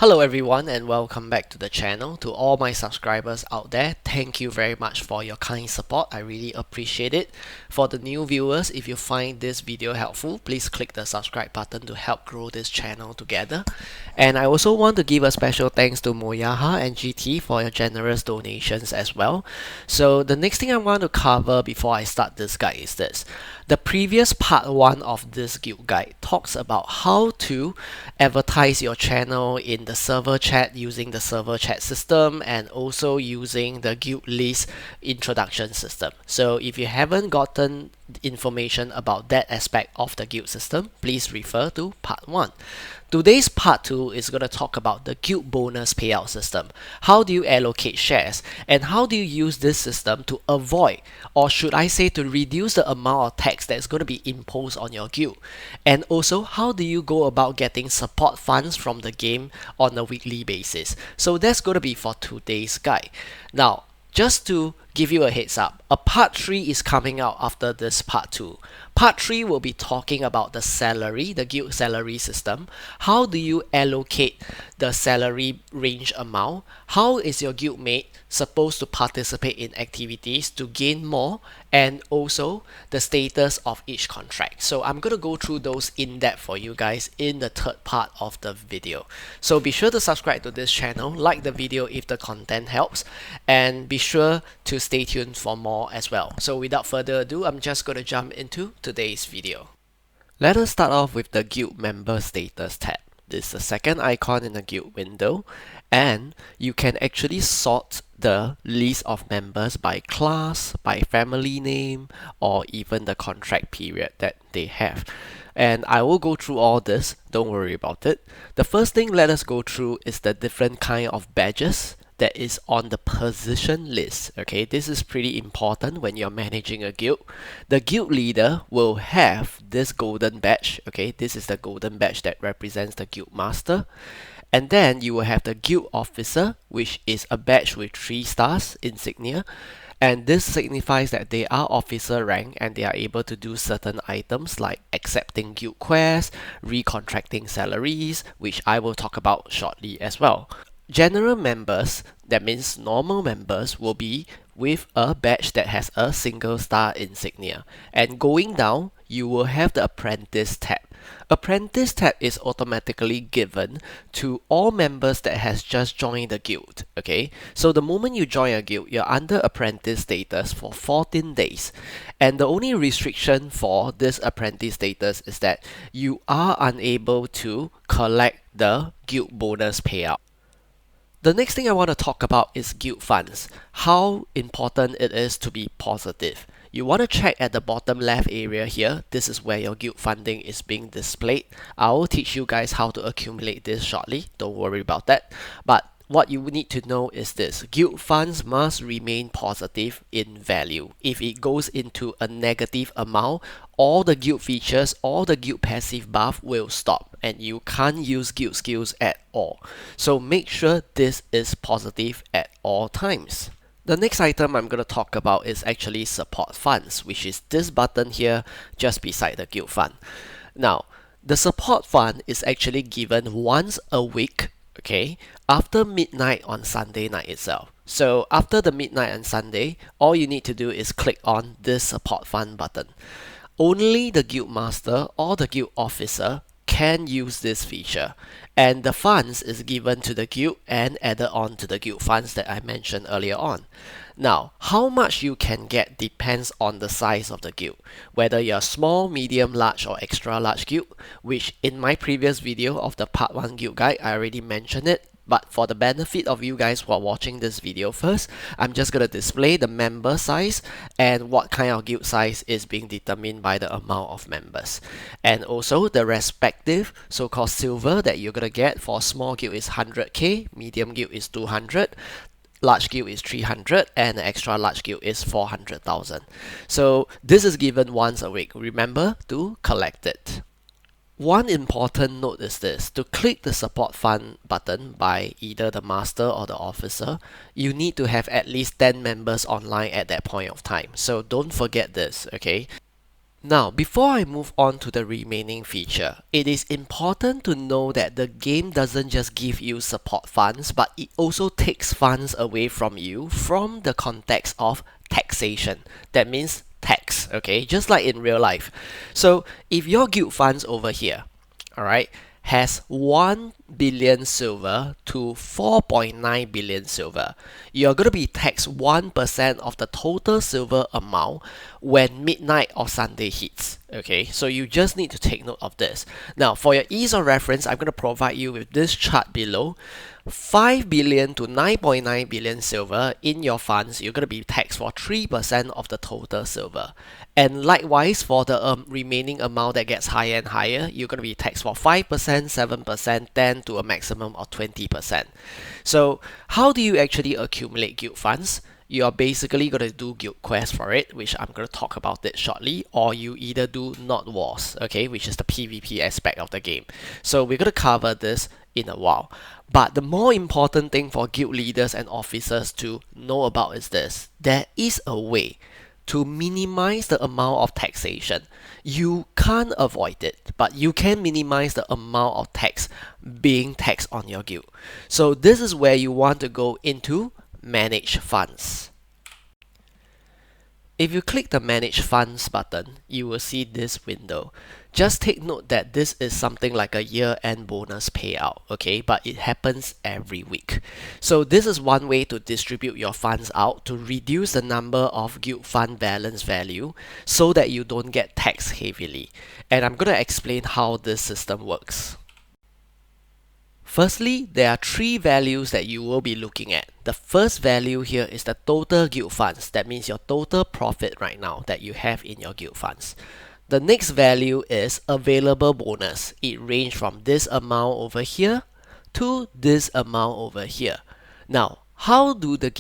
Hello everyone and welcome back to the channel. To all my subscribers out there, thank you very much for your kind support. I really appreciate it. For the new viewers, if you find this video helpful, please click the subscribe button to help grow this channel together. And I also want to give a special thanks to Moyaha and GT for your generous donations as well. So the next thing I want to cover before I start this guide is this. The previous part 1 of this guild guide talks about how to advertise your channel in the server chat using the server chat system and also using the guild list introduction system. So if you haven't gotten information about that aspect of the guild system, please refer to part 1. Today's part 2 is going to talk about the guild bonus payout system. How do you allocate shares and how do you use this system to avoid, or should I say to reduce, the amount of tax that's going to be imposed on your guild? And also, how do you go about getting support funds from the game on a weekly basis? So that's going to be for today's guide. Now, just to give you a heads up, a part 3 is coming out after this part 2. Part 3 will be talking about the salary, the guild salary system. How do you allocate the salary range amount? How is your guildmate supposed to participate in activities to gain more? And also the status of each contract. So I'm going to go through those in depth for you guys in the third part of the video. So be sure to subscribe to this channel, like the video if the content helps, and be sure to stay tuned for more as well. So without further ado, I'm just going to jump into today's video. Let us start off with the guild member status tab. This is the second icon in the guild window, and you can actually sort the list of members by class, by family name, or even the contract period that they have. And I will go through all this, don't worry about it. The first thing let us go through is the different kind of badges that is on the position list. Okay, this is pretty important when you're managing a guild. The guild leader will have this golden badge. Okay, this is the golden badge that represents the guild master. And then you will have the guild officer, which is a badge with 3 stars insignia. And this signifies that they are officer rank and they are able to do certain items like accepting guild quests, recontracting salaries, which I will talk about shortly as well. General members, that means normal members, will be with a badge that has a single star insignia. And going down, you will have the Apprentice Tab. Apprentice Tab is automatically given to all members that has just joined the guild. Okay, so the moment you join a guild, you're under Apprentice status for 14 days. And the only restriction for this Apprentice status is that you are unable to collect the guild bonus payout. The next thing I want to talk about is guild funds. How important it is to be positive. You want to check at the bottom left area here. This is where your guild funding is being displayed. I will teach you guys how to accumulate this shortly. Don't worry about that. But what you need to know is this. Guild funds must remain positive in value. If it goes into a negative amount, all the guild features, all the guild passive buff will stop and you can't use guild skills at all. So make sure this is positive at all times. The next item I'm going to talk about is actually support funds, which is this button here just beside the guild fund. Now, the support fund is actually given once a week, okay, after midnight on Sunday night itself. So after the midnight on Sunday, all you need to do is click on this support fund button. Only the guild master or the guild officer can use this feature, and the funds is given to the guild and added on to the guild funds that I mentioned earlier on. Now, how much you can get depends on the size of the guild, whether you're small, medium, large, or extra large guild, which in my previous video of the part 1 guild guide I already mentioned it. But for the benefit of you guys who are watching this video first, I'm just going to display the member size and what kind of guild size is being determined by the amount of members. And also the respective so-called silver that you're going to get for small guild is 100k, medium guild is 200, large guild is 300, and the extra large guild is 400,000. So this is given once a week. Remember to collect it. One important note is this. To click the support fund button by either the master or the officer, you need to have at least 10 members online at that point of time. So don't forget this, okay? Now, before I move on to the remaining feature, it is important to know that the game doesn't just give you support funds, but it also takes funds away from you from the context of taxation. That means tax, okay? Just like in real life. So if your guild funds over here, alright, has 1 billion silver to 4.9 billion silver, you're going to be taxed 1% of the total silver amount when midnight or Sunday hits. Okay, so you just need to take note of this. Now, for your ease of reference, I'm going to provide you with this chart below. 5 billion to 9.9 billion silver in your funds, you're going to be taxed for 3% of the total silver. And likewise, for the remaining amount that gets higher and higher, you're going to be taxed for 5%, 7%, 10 to a maximum of 20%. So how do you actually accumulate guild funds? You are basically going to do guild quest for it, which I'm going to talk about it shortly, or you either do not wars, okay, which is the PvP aspect of the game. So we're going to cover this in a while. But the more important thing for guild leaders and officers to know about is this: there is a way to minimize the amount of taxation. You can't avoid it, but you can minimize the amount of tax being taxed on your guild. So this is where you want to go into manage funds. If you click the manage funds button, you will see this window. Just take note that this is something like a year-end bonus payout, okay? But it happens every week. So this is one way to distribute your funds out to reduce the number of guild fund balance value so that you don't get taxed heavily. And I'm going to explain how this system works. Firstly, there are three values that you will be looking at. The first value here is the total guild funds. That means your total profit right now that you have in your guild funds. The next value is available bonus. It ranges from this amount over here to this amount over here. Now, how does the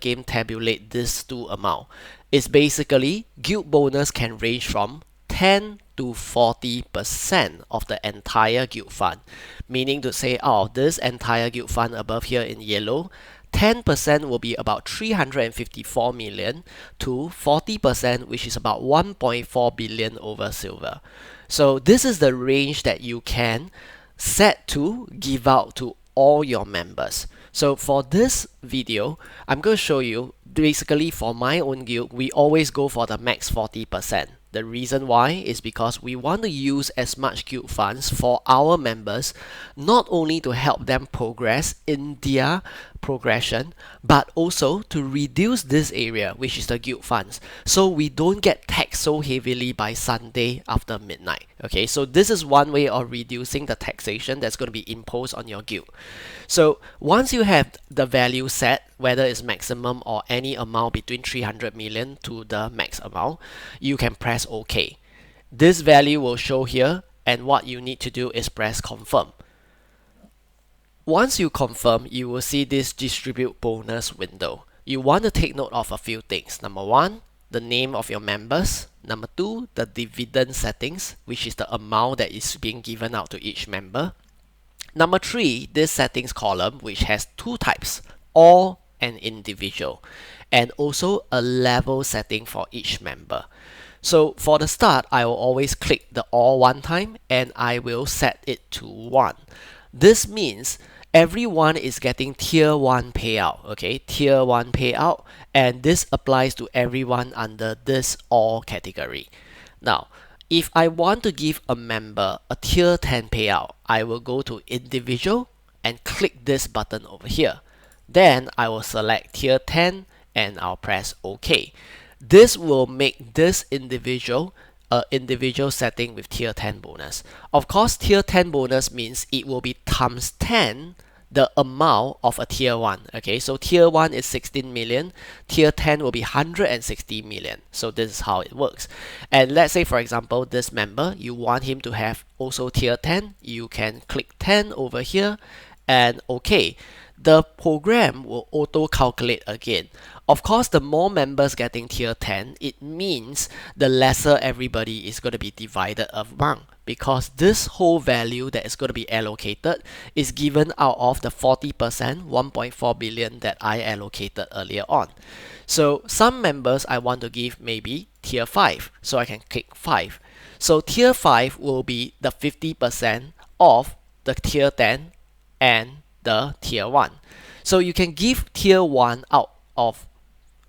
game tabulate these two amounts? It's basically guild bonus can range from 10 to 40% of the entire guild fund. Meaning to say, out of this entire guild fund above here in yellow, 10% will be about 354 million to 40%, which is about 1.4 billion over silver. So this is the range that you can set to give out to all your members. So for this video, I'm going to show you basically for my own guild, we always go for the max 40%. The reason why is because we want to use as much guild funds for our members, not only to help them progress in their progression, but also to reduce this area, which is the guild funds, so we don't get taxed so heavily by Sunday after midnight. Okay, so this is one way of reducing the taxation that's going to be imposed on your guild. So once you have the value set, whether it's maximum or any amount between 300 million to the max amount, you can press OK. This value will show here, and what you need to do is press confirm. Once you confirm, you will see this distribute bonus window. You want to take note of a few things. Number one, the name of your members. Number two, the dividend settings, which is the amount that is being given out to each member. Number three, this settings column, which has two types, all and individual, and also a level setting for each member. So for the start, I will always click the all one time and I will set it to 1. This means everyone is getting tier 1 payout, okay, tier 1 payout, and this applies to everyone under this all category. Now, if I want to give a member a tier 10 payout, I will go to individual and click this button over here. Then I will select tier 10 and I'll press OK. This will make this individual individual setting with tier 10 bonus. Of course, tier 10 bonus means it will be times 10 the amount of a tier 1. Okay, so tier 1 is 16 million, tier 10 will be 160 million. So this is how it works. And let's say, for example, this member, you want him to have also tier 10, you can click 10 over here and OK. The program will auto calculate again. Of course, the more members getting tier 10, it means the lesser everybody is going to be divided among, because this whole value that is going to be allocated is given out of the 40%, 1.4 billion that I allocated earlier on. So some members I want to give maybe tier 5. So I can click 5. So tier 5 will be the 50% of the tier 10 and the tier 1. So you can give tier 1 out of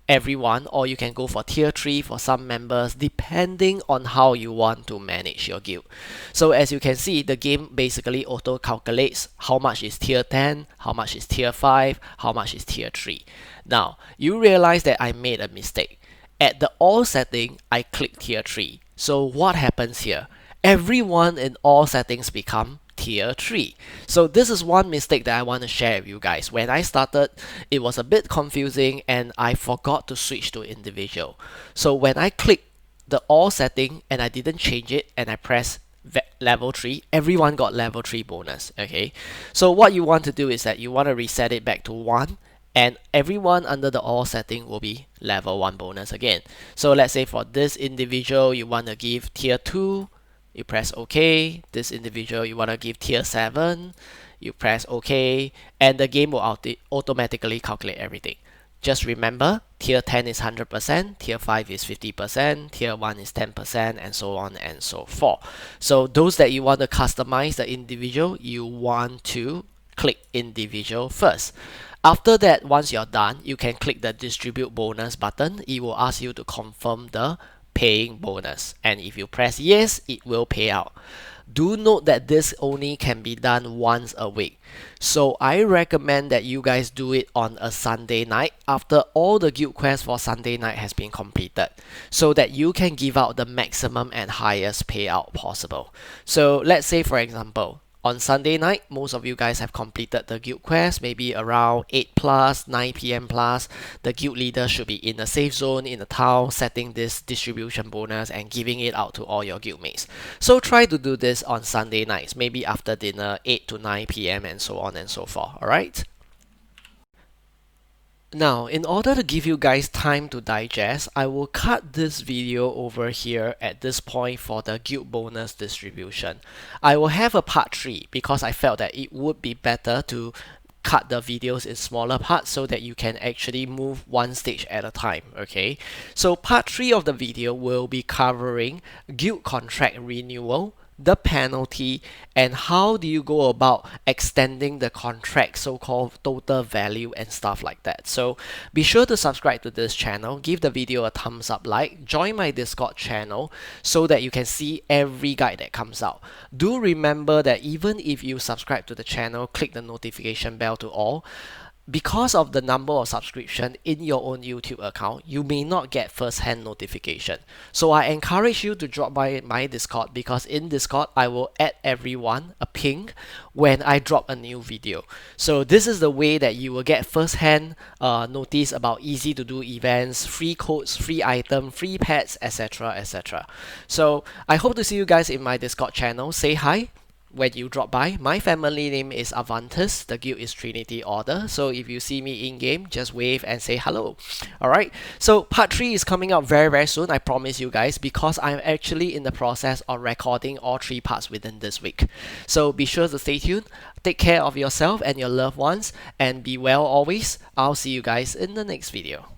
everyone, or you can go for tier 3 for some members, depending on how you want to manage your guild. So as you can see, the game basically auto calculates how much is tier 10, how much is tier 5, how much is tier 3. Now you realize that I made a mistake. At the all setting, I click tier 3. So what happens here? Everyone in all settings become tier 3. So this is one mistake that I want to share with you guys. When I started, it was a bit confusing and I forgot to switch to individual. So when I click the all setting and I didn't change it and I press level 3, everyone got level 3 bonus. Okay, so what you want to do is that you want to reset it back to 1, and everyone under the all setting will be level 1 bonus again. So let's say for this individual you want to give tier 2, you press OK. This individual you want to give tier 7, you press OK, and the game will automatically calculate everything. Just remember, tier 10 is 100%, tier 5 is 50%, tier 1 is 10%, and so on and so forth. So those that you want to customize the individual, you want to click individual first. After that, once you're done, you can click the distribute bonus button. It will ask you to confirm the paying bonus, and if you press yes, it will pay out. Do note that this only can be done once a week, so I recommend that you guys do it on a Sunday night after all the guild quests for Sunday night has been completed, so that you can give out the maximum and highest payout possible. So let's say for example, on Sunday night, most of you guys have completed the guild quest, maybe around 8 plus, 9 p.m. plus. The guild leader should be in a safe zone in the town, setting this distribution bonus and giving it out to all your guildmates. So try to do this on Sunday nights, maybe after dinner, 8 to 9 p.m. and so on and so forth, alright? Now, in order to give you guys time to digest, I will cut this video over here at this point for the guild bonus distribution. I will have a part 3 because I felt that it would be better to cut the videos in smaller parts so that you can actually move one stage at a time. Okay, so part 3 of the video will be covering guild contract renewal, the penalty, and how do you go about extending the contract, so-called total value and stuff like that. So be sure to subscribe to this channel, give the video a thumbs up, like, join my Discord channel so that you can see every guide that comes out. Do remember that even if you subscribe to the channel, click the notification bell to all. Because of the number of subscription in your own YouTube account, you may not get first-hand notification. So I encourage you to drop by my Discord, because in Discord, I will add everyone a ping when I drop a new video. So this is the way that you will get first-hand notice about easy to do events, free codes, free item, free pets, etc, etc. So I hope to see you guys in my Discord channel. Say hi when you drop by. My family name is Apprentice, the guild is Trinity Order, so if you see me in game, just wave and say hello. Alright, so part 3 is coming out very soon, I promise you guys, because I'm actually in the process of recording all 3 parts within this week. So be sure to stay tuned, take care of yourself and your loved ones, and be well always. I'll see you guys in the next video.